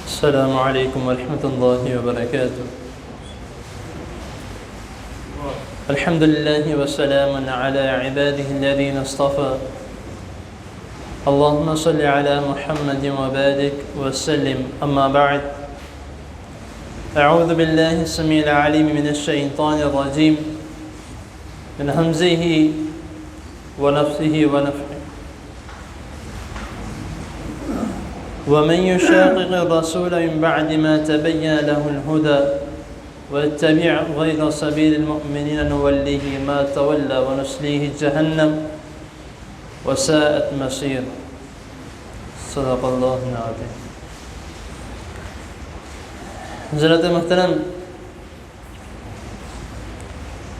السلام علیکم ورحمۃ اللہ وبرکاتہ۔ الحمد للہ وسلام علی عباده الذین اصطفى، اللهم صل علی محمد وبارک وسلم، اما بعد، اعوذ باللہ السمیع العلیم من الشیطان الرجیم، من ہمزہ ونفثہ ونفخہ، ومن يشاقق الرسول من بعد ما تبين له الهدى واتبع غير سبيل المؤمنين نوله ما تولى ونصليه جهنم وساءت مصيرا۔ صدق اللہ العظیم۔ حضرت محترم،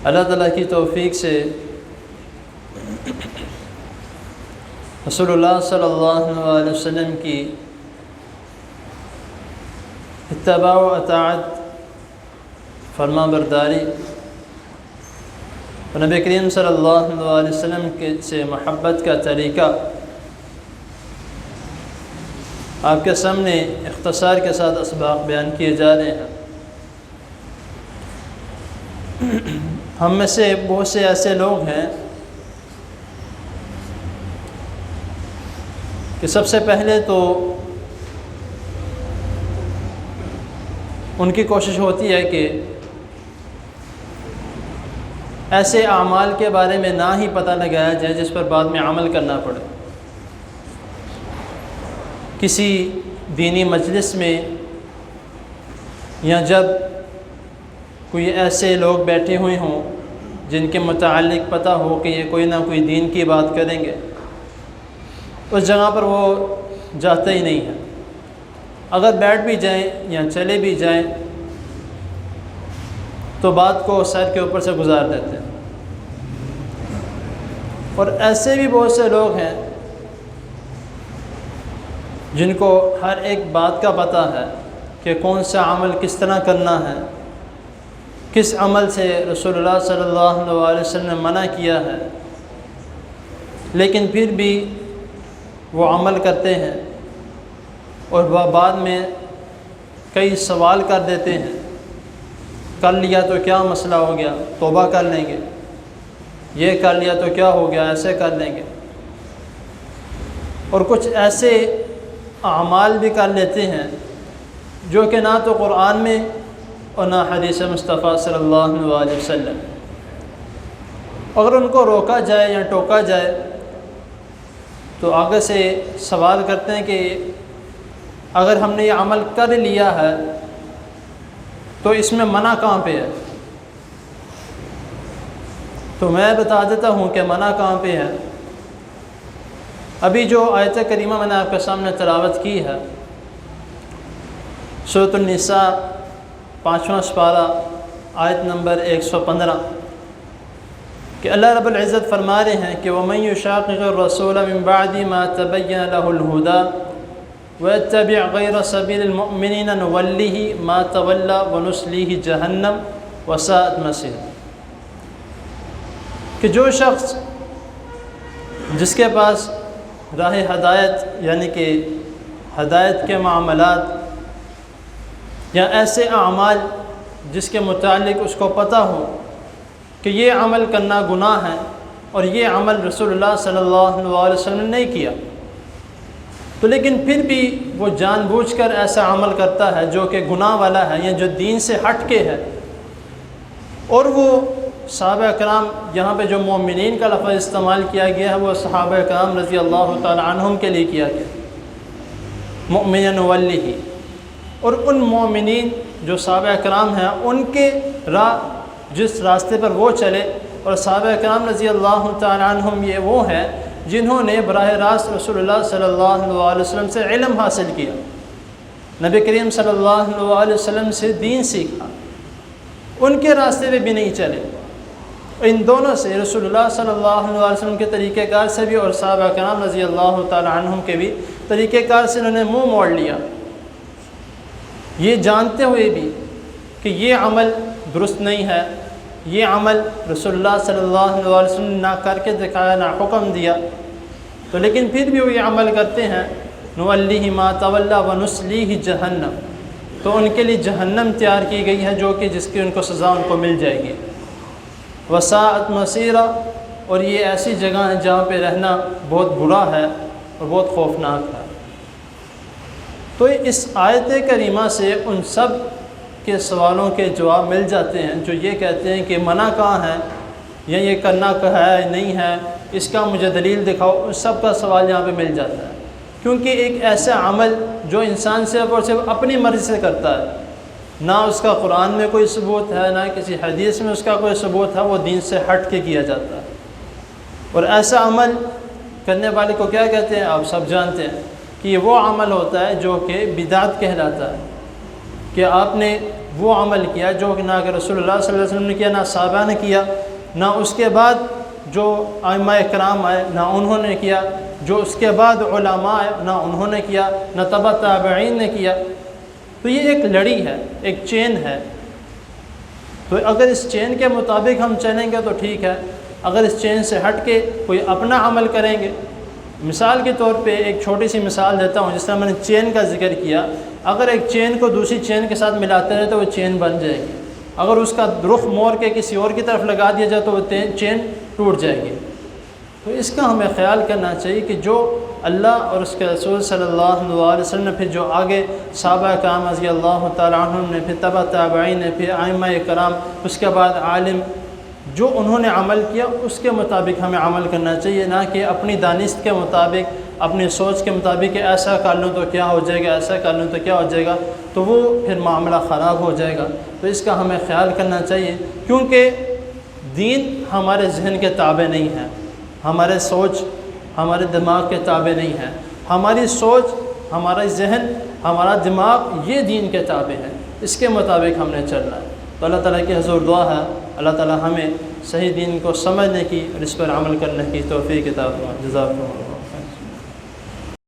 اللہ تعالیٰ کی توفیق سے رسول اللہ صلی اللہ علیہ وسلم کی اتباع و اطاعت، فرما برداری، اور نبی کریم صلی اللہ علیہ وسلم سے محبت کا طریقہ آپ کے سامنے اختصار کے ساتھ اسباق بیان کیے جا رہے ہیں۔ ہم میں سے بہت سے ایسے لوگ ہیں کہ سب سے پہلے تو ان کی کوشش ہوتی ہے کہ ایسے اعمال کے بارے میں نہ ہی پتہ لگایا جائے جس پر بعد میں عمل کرنا پڑے۔ کسی دینی مجلس میں یا جب کوئی ایسے لوگ بیٹھے ہوئے ہوں جن کے متعلق پتہ ہو کہ یہ کوئی نہ کوئی دین کی بات کریں گے، اس جگہ پر وہ جاتا ہی نہیں ہے۔ اگر بیٹھ بھی جائیں یا چلے بھی جائیں تو بات کو سر کے اوپر سے گزار دیتے ہیں۔ اور ایسے بھی بہت سے لوگ ہیں جن کو ہر ایک بات کا پتہ ہے کہ کون سا عمل کس طرح کرنا ہے، کس عمل سے رسول اللہ صلی اللہ علیہ وسلم نے منع کیا ہے، لیکن پھر بھی وہ عمل کرتے ہیں اور وہ بعد میں کئی سوال کر دیتے ہیں، کر لیا تو کیا مسئلہ ہو گیا، توبہ کر لیں گے، یہ کر لیا تو کیا ہو گیا، ایسے کر لیں گے، اور کچھ ایسے اعمال بھی کر لیتے ہیں جو کہ نہ تو قرآن میں اور نہ حدیث مصطفیٰ صلی اللہ علیہ وسلم۔ اگر ان کو روکا جائے یا ٹوکا جائے تو آگے سے سوال کرتے ہیں کہ اگر ہم نے یہ عمل کر لیا ہے تو اس میں منع کہاں پہ ہے؟ تو میں بتا دیتا ہوں کہ منع کہاں پہ ہے۔ ابھی جو آیت کریمہ میں نے آپ کے سامنے تلاوت کی ہے، سورۃ النساء 5واں سپارہ آیت نمبر 115، کہ اللہ رب العزت فرما رہے ہیں کہ وَمَن يُشَاقِقِ الرَّسُولَ مِن بَعْدِ مَا تَبَيَّنَ لَهُ الْهُدَى وَيَتَّبِعْ غَيْرَ سَبِيلِ الْمُؤْمِنِينَ نُوَلِّهِ مَا تَوَلَّى وَنُصْلِيهِ جَهَنَّمَ وَسَاءَتْ مَصِيرًا۔ کہ جو شخص جس کے پاس راہ ہدایت یعنی کہ ہدایت کے معاملات یا ایسے اعمال جس کے متعلق اس کو پتہ ہو کہ یہ عمل کرنا گناہ ہے اور یہ عمل رسول اللہ صلی اللہ علیہ وسلم نے نہیں کیا، تو لیکن پھر بھی وہ جان بوجھ کر ایسا عمل کرتا ہے جو کہ گناہ والا ہے یا جو دین سے ہٹ کے ہے، اور وہ صحابہ کرام، یہاں پہ جو مومنین کا لفظ استعمال کیا گیا ہے وہ صحابہ کرام رضی اللہ تعالی عنہم کے لیے کیا گیا، مؤمن نولیہ، اور ان مومنین جو صحابہ کرام ہیں ان کے جس راستے پر وہ چلے، اور صحابہ کرام رضی اللہ تعالی عنہم یہ وہ ہیں جنہوں نے براہ راست رسول اللہ صلی اللہ علیہ وسلم سے علم حاصل کیا، نبی کریم صلی اللہ علیہ وسلم سے دین سیکھا، ان کے راستے پہ بھی نہیں چلے۔ ان دونوں سے، رسول اللہ صلی اللہ علیہ وسلم کے طریقہ کار سے بھی اور صحابہ کرام رضی اللہ تعالی عنہم کے بھی طریقہ کار سے انہوں نے منہ موڑ لیا، یہ جانتے ہوئے بھی کہ یہ عمل درست نہیں ہے، یہ عمل رسول اللہ صلی اللہ علیہ وسلم نے نہ کر کے دکھایا، نہ حکم دیا، تو لیکن پھر بھی وہ یہ عمل کرتے ہیں نولیہ ما تولی ونصلیہ جہنم، تو ان کے لیے جہنم تیار کی گئی ہے جو کہ جس کی ان کو سزا ان کو مل جائے گی۔ وساعت مصیرا، اور یہ ایسی جگہ ہے جہاں پہ رہنا بہت برا ہے اور بہت خوفناک ہے۔ تو اس آیت کریمہ سے ان سب کے سوالوں کے جواب مل جاتے ہیں جو یہ کہتے ہیں کہ منع کہاں ہے، یا یہ کرنا کہا ہے نہیں ہے، اس کا مجھے دلیل دکھاؤ، اس سب کا سوال یہاں پہ مل جاتا ہے۔ کیونکہ ایک ایسا عمل جو انسان صرف اور صرف اپنی مرضی سے کرتا ہے، نہ اس کا قرآن میں کوئی ثبوت ہے، نہ کسی حدیث میں اس کا کوئی ثبوت ہے، وہ دین سے ہٹ کے کیا جاتا ہے۔ اور ایسا عمل کرنے والے کو کیا کہتے ہیں، آپ سب جانتے ہیں کہ یہ وہ عمل ہوتا ہے جو کہ بدعت کہلاتا ہے، کہ آپ نے وہ عمل کیا جو کہ نہ کہ رسول اللہ صلی اللہ علیہ وسلم نے کیا، نہ صحابہ نے کیا، نہ اس کے بعد جو ائمہ کرام آئے نہ انہوں نے کیا، جو اس کے بعد علماء آئے نہ انہوں نے کیا، نہ تبع تابعین نے کیا۔ تو یہ ایک لڑی ہے، ایک چین ہے۔ تو اگر اس چین کے مطابق ہم چلیں گے تو ٹھیک ہے، اگر اس چین سے ہٹ کے کوئی اپنا عمل کریں گے، مثال کے طور پہ ایک چھوٹی سی مثال دیتا ہوں، جس طرح میں نے چین کا ذکر کیا، اگر ایک چین کو دوسری چین کے ساتھ ملاتے رہے تو وہ چین بن جائے گی، اگر اس کا رخ موڑ کے کسی اور کی طرف لگا دیا جائے تو وہ چین ٹوٹ جائے گی۔ تو اس کا ہمیں خیال کرنا چاہیے کہ جو اللہ اور اس کے رسول صلی اللہ علیہ وسلم نے، پھر جو آگے صحابہ کرام رضی اللہ تعالیٰ عنہم نے، پھر تبع تابعین نے، پھر ائمہ کرام، اس کے بعد عالم، جو انہوں نے عمل کیا اس کے مطابق ہمیں عمل کرنا چاہیے، نہ کہ اپنی دانست کے مطابق، اپنی سوچ کے مطابق کہ ایسا کر لوں تو کیا ہو جائے گا، ایسا کر لوں تو کیا ہو جائے گا، تو وہ پھر معاملہ خراب ہو جائے گا۔ تو اس کا ہمیں خیال کرنا چاہیے، کیونکہ دین ہمارے ذہن کے تابع نہیں ہے، ہمارے سوچ ہمارے دماغ کے تابع نہیں ہے، ہماری سوچ، ہمارا ذہن، ہمارا دماغ یہ دین کے تابع ہے، اس کے مطابق ہم نے چلنا ہے۔ تو اللہ تعالیٰ کی حضور دعا ہے اللہ تعالیٰ ہمیں صحیح دین کو سمجھنے کی اور اس پر عمل کرنے کی توفیق عطا فرمائے۔ جزاکم اللہ۔